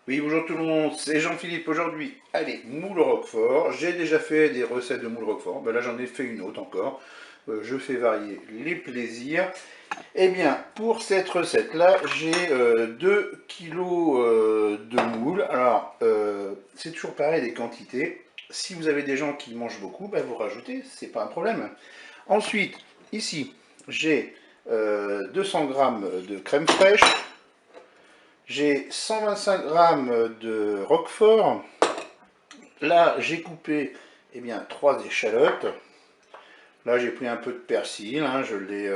Oui, bonjour tout le monde, c'est Jean-Philippe aujourd'hui. Allez, moule Roquefort. J'ai déjà fait des recettes de moule Roquefort. Ben là, j'en ai fait une autre encore. Je fais varier les plaisirs. Eh bien, pour cette recette-là, j'ai 2 kilos de moule. Alors, c'est toujours pareil les quantités. Si vous avez des gens qui mangent beaucoup, ben vous rajoutez, c'est pas un problème. Ensuite, ici, j'ai 200 grammes de crème fraîche. J'ai 125 grammes de roquefort. Là, j'ai coupé bien, 3 échalotes. Là, j'ai pris un peu de persil, hein, je l'ai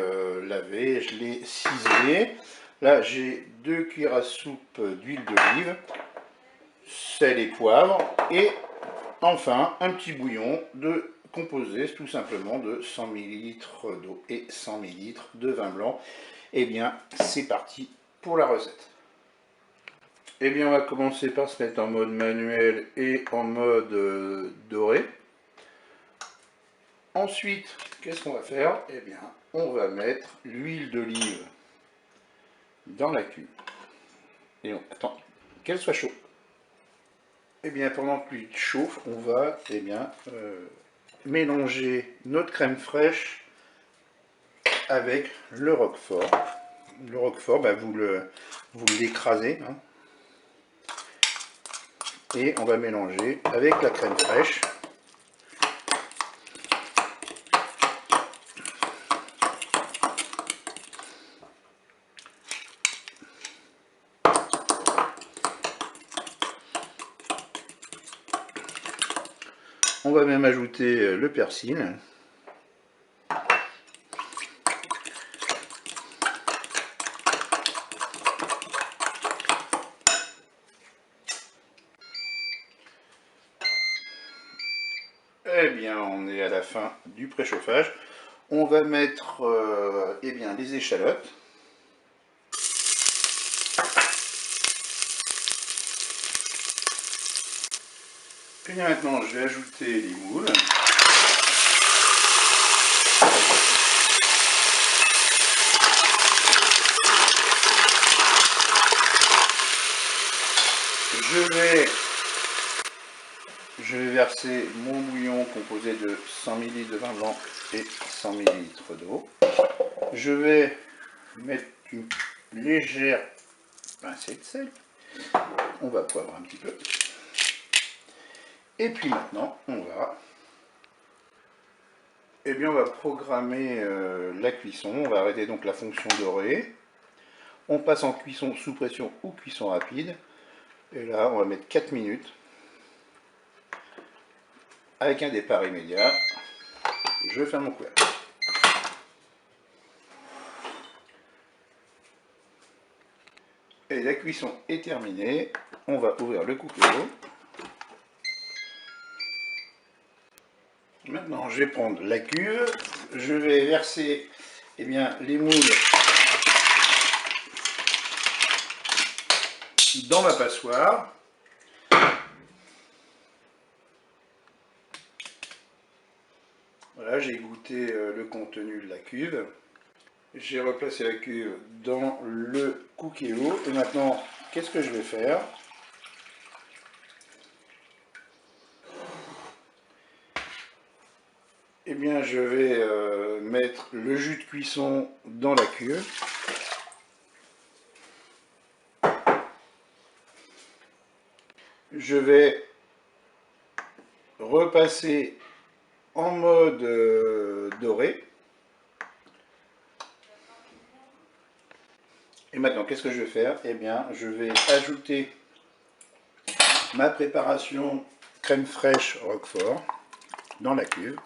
lavé, je l'ai ciselé. Là, j'ai 2 cuillères à soupe d'huile d'olive, sel et poivre. Et enfin, un petit bouillon composé tout simplement de 100 ml d'eau et 100 ml de vin blanc. Eh bien, c'est parti pour la recette. Eh bien, on va commencer par se mettre en mode manuel et en mode doré. Ensuite, qu'est-ce qu'on va faire? Eh bien, on va mettre l'huile d'olive dans la cuve. Et on attend qu'elle soit chaude. Eh bien, pendant que l'huile chauffe, on va mélanger notre crème fraîche avec le roquefort. Le roquefort, vous l'écrasez. Hein, et on va mélanger avec la crème fraîche. On va même ajouter le persil. Eh bien, on est à la fin du préchauffage. On va mettre les échalotes. Et bien maintenant, je vais ajouter les moules. Je vais verser mon bouillon composé de 100 ml de vin blanc et 100 ml d'eau. Je vais mettre une légère pincée de sel. On va poivrer un petit peu. Et puis maintenant, on va programmer la cuisson. On va arrêter donc la fonction dorée. On passe en cuisson sous pression ou cuisson rapide. Et là, on va mettre 4 minutes. Avec un départ immédiat. Je ferme mon couvercle. Et la cuisson est terminée. On va ouvrir le couteau. Maintenant, je vais prendre la cuve. Je vais verser les moules dans ma passoire. Voilà, j'ai goûté le contenu de la cuve. J'ai replacé la cuve dans le cookéo. Et maintenant, qu'est-ce que je vais faire? Eh bien, je vais mettre le jus de cuisson dans la cuve. Je vais repasser en mode doré. Et maintenant, qu'est-ce que je vais faire? Eh bien, je vais ajouter ma préparation crème fraîche Roquefort dans la cuve.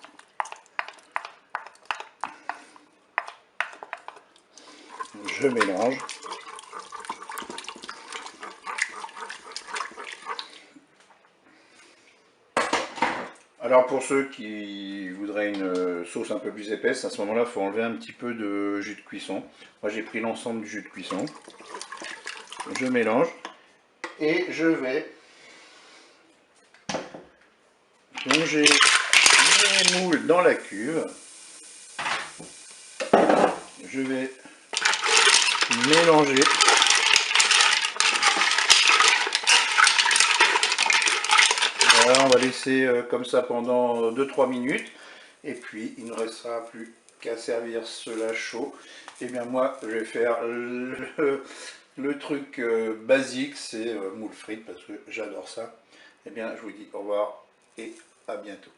Je mélange. Alors pour ceux qui voudraient une sauce un peu plus épaisse, à ce moment-là, il faut enlever un petit peu de jus de cuisson. Moi j'ai pris l'ensemble du jus de cuisson. Je mélange et je vais plonger les moules dans la cuve. Je vais mélanger. Voilà, on va laisser comme ça pendant 2-3 minutes. Et puis, il ne restera plus qu'à servir cela chaud. Et bien moi, je vais faire le truc basique, c'est moule frites, parce que j'adore ça. Et bien, je vous dis au revoir et à bientôt.